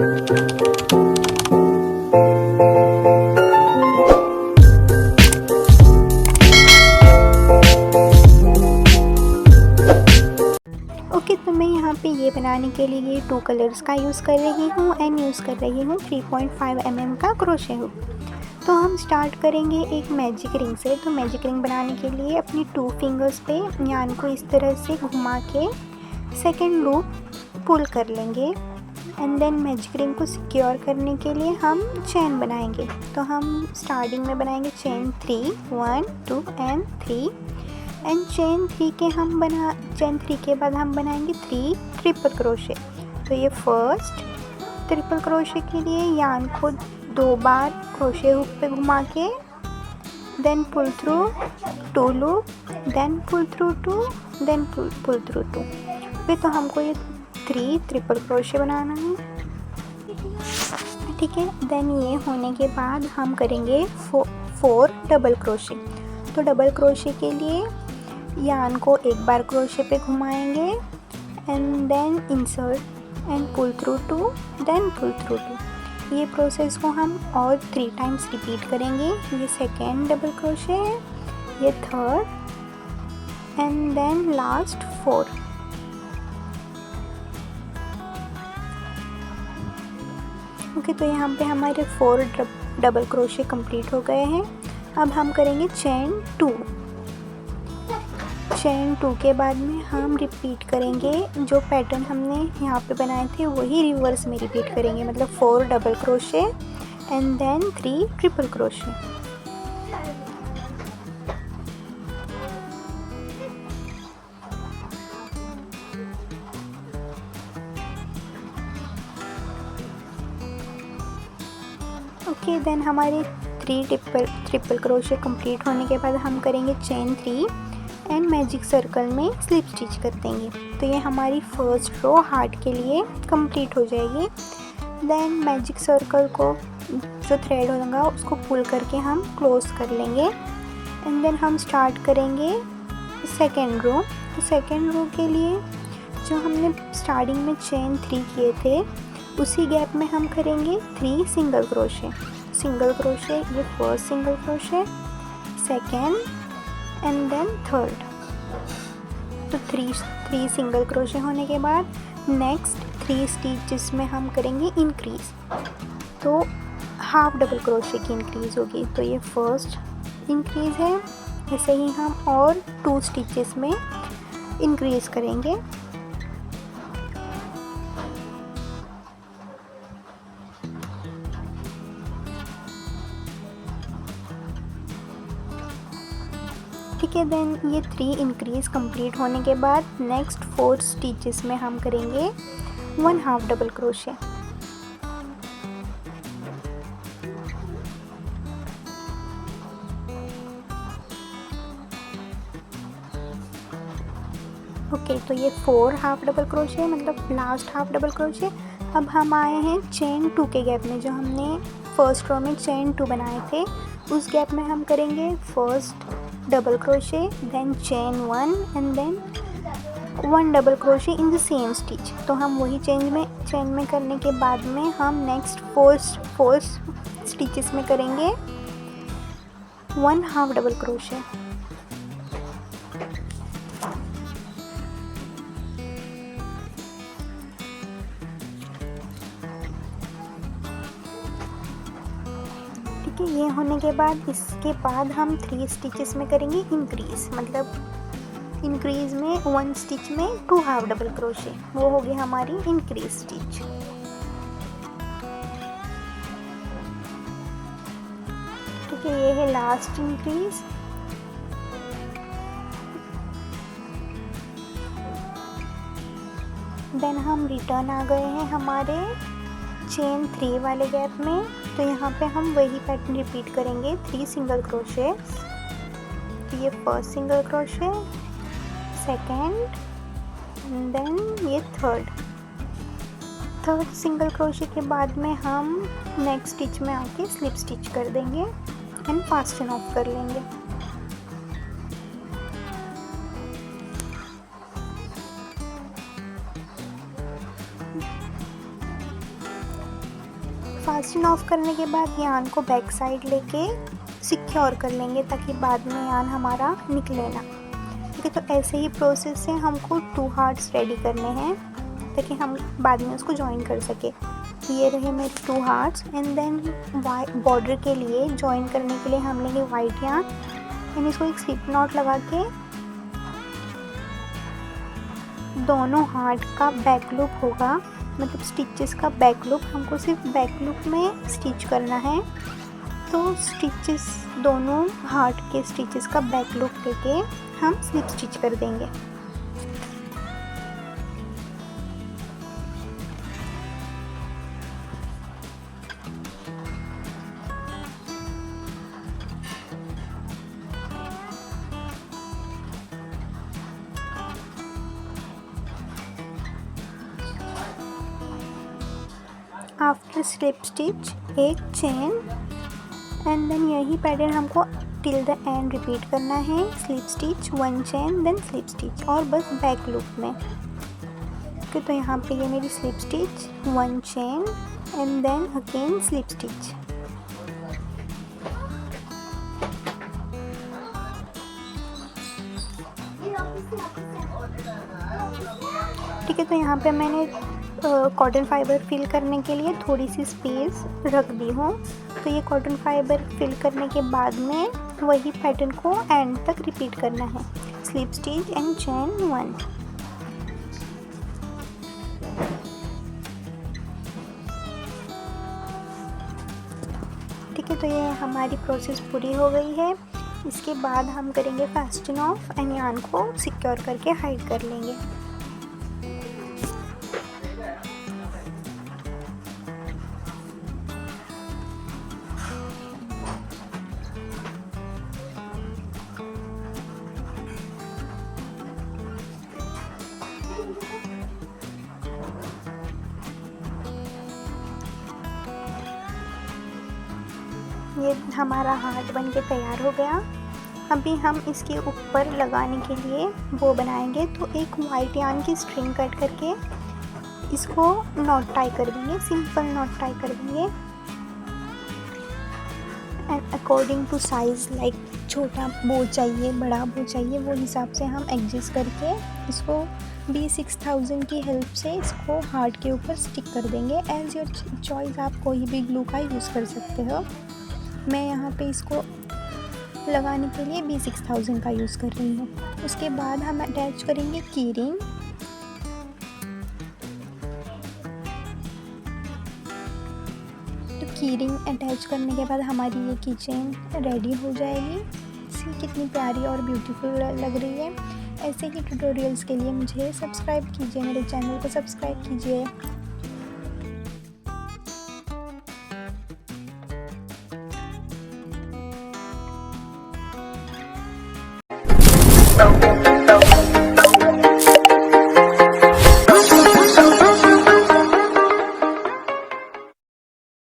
Okay, तो मैं यहाँ पे ये बनाने के लिए 2 कलर्स का यूज़ कर रही हूँ एंड यूज़ कर रही हूँ 3.5 mm का क्रोशे हुक। तो हम स्टार्ट करेंगे एक मैजिक रिंग से। तो मैजिक रिंग बनाने के लिए अपनी 2 फिंगर्स पे यान को इस तरह से घुमा के सेकेंड लूप पुल कर लेंगे एंड देन मैजिक रिंग को सिक्योर करने के लिए हम चेन बनाएंगे। तो हम स्टार्टिंग में बनाएंगे चेन 3, 1 2 एंड 3 एंड चेन 3 के बाद हम बनाएंगे 3 ट्रिपल क्रोशे। तो ये फर्स्ट ट्रिपल क्रोशे के लिए यान को 2 बार क्रोशे हुक पे घुमा के then pull through 2 loop, then pull through 2, then pull through 2। फिर तो हमको ये 3 ट्रिपल क्रोशे बनाना है, ठीक है। देन ये होने के बाद हम करेंगे 4 डबल क्रोशे। तो डबल क्रोशे के लिए यान को 1 बार क्रोशे पे घुमाएंगे and then insert and pull through 2, then pull through 2। ये प्रोसेस को हम और 3 टाइम्स रिपीट करेंगे। ये सेकेंड डबल क्रोशे है, ये third and then last 4। Okay, तो यहाँ पे हमारे 4 डबल क्रोशे कंप्लीट हो गए हैं। अब हम करेंगे चेन 2। चेन 2 के बाद में हम रिपीट करेंगे जो पैटर्न हमने यहाँ पे बनाए थे वही रिवर्स में रिपीट करेंगे, मतलब 4 double crochet and then 3 triple crochet. Okay, then हमारे 3 ट्रिपल क्रोशे कंप्लीट होने के बाद हम करेंगे चेन 3 एंड मैजिक सर्कल में स्लिप स्टिच कर देंगे। तो ये हमारी फर्स्ट रो हार्ट के लिए कंप्लीट हो जाएगी। देन मैजिक सर्कल को जो थ्रेड होगा उसको पुल करके हम क्लोज कर लेंगे एंड देन हम स्टार्ट करेंगे सेकेंड रो। तो सेकेंड रो के लिए जो हमने स्टार्टिंग में चेन 3 किए थे उसी गैप में हम करेंगे 3 सिंगल क्रोशे। ये first single crochet, second and then third. तो 3 सिंगल क्रोशे होने के बाद नेक्स्ट 3 स्टिचेस में हम करेंगे इंक्रीज। तो हाफ डबल क्रोशे की इंक्रीज होगी। तो ये फर्स्ट इंक्रीज है, ऐसे ही हम और 2 स्टिचेस में इंक्रीज करेंगे। ठीक है, देन ये 3 इंक्रीज कंप्लीट होने के बाद नेक्स्ट 4 स्टिचेस में हम करेंगे 1 हाफ डबल क्रोशे। ओके, तो ये 4 हाफ डबल क्रोशे मतलब लास्ट हाफ डबल क्रोशे। अब हम आए हैं चेन 2 के गैप में, जो हमने फर्स्ट रो में चेन 2 बनाए थे उस गैप में हम करेंगे first double crochet, then chain 1 and then 1 double crochet in the same stitch. तो हम वही चेन में करने के बाद में हम नेक्स्ट 4 स्टिचेस में करेंगे 1 हाफ डबल क्रोशे। ये होने के बाद इसके बाद हम 3 स्टिचेस में करेंगे इंक्रीज, मतलब इंक्रीज में 1 स्टिच में 2 हाफ डबल क्रोशे। वो होगी हमारी इंक्रीज स्टिच। ठीक है, ये है लास्ट इंक्रीज। देन हम रिटर्न आ गए हैं हमारे चेन 3 वाले गैप में। तो यहाँ पे हम वही पैटर्न रिपीट करेंगे 3 सिंगल क्रोशे। तो ये first single crochet, second then ये थर्ड सिंगल क्रोशे के बाद में हम नेक्स्ट स्टिच में आके स्लिप स्टिच कर देंगे एंड फास्टन ऑफ कर लेंगे। फास्टन ऑफ करने के बाद यान को बैक साइड लेके सिक्योर कर लेंगे ताकि बाद में यान हमारा निकले ना। ठीक है, तो ऐसे ही प्रोसेस से हमको 2 हार्ट्स रेडी करने हैं ताकि हम बाद में उसको ज्वाइन कर सके। ये रहे मेरे 2 हार्ट्स। एंड देन बॉर्डर के लिए ज्वाइन करने के लिए हम लेंगे वाइट यान एंड इसको एक स्लिप नॉट लगा के दोनों हार्ट का बैक लूप होगा, मतलब स्टिचेस का बैक लूप, हमको सिर्फ बैक लूप में स्टिच करना है। तो स्टिचेस दोनों हार्ट के स्टिचेस का बैक लूप लेके हम स्लिप स्टिच कर देंगे। आफ्टर स्लिप स्टिच एक चेन एंड देन यही पैटर्न हमको टिल द एंड रिपीट करना है। Slip stitch 1 chain then slip stitch और बस बैक लूप में। ओके, तो यहाँ पे ये मेरी slip stitch 1 chain and then again slip stitch. ठीक है, तो यहाँ पे मैंने कॉटन फाइबर फिल करने के लिए थोड़ी सी स्पेस रख दी हूँ। तो ये कॉटन फाइबर फिल करने के बाद में वही पैटर्न को एंड तक रिपीट करना है। Slip stitch and chain 1। ठीक है, तो ये हमारी प्रोसेस पूरी हो गई है। इसके बाद हम करेंगे फास्टन ऑफ एंड यान को सिक्योर करके हाइड कर लेंगे। ये हमारा हार्ट बन के तैयार हो गया। अभी हम इसके ऊपर लगाने के लिए वो बनाएंगे। तो एक वाइट यान की स्ट्रिंग कट करके इसको नॉट टाई कर देंगे, सिंपल नॉट टाई कर देंगे। And according to size, like छोटा बो चाहिए, बड़ा बो चाहिए, वो हिसाब से हम एडजस्ट करके इसको B6000 की हेल्प से इसको हार्ट के ऊपर स्टिक कर देंगे। एज योर चॉइस, आप कोई भी ग्लू का यूज़ कर सकते हो। मैं यहाँ पे इसको लगाने के लिए B6000 का यूज़ कर रही हूँ। उसके बाद हम अटैच करेंगे की रिंग। तो की रिंग अटैच करने के बाद हमारी ये की चेन रेडी हो जाएगी। सी कितनी प्यारी और ब्यूटीफुल लग रही है। ऐसे ही ट्यूटोरियल्स के लिए मुझे सब्सक्राइब कीजिए, मेरे चैनल को सब्सक्राइब कीजिए।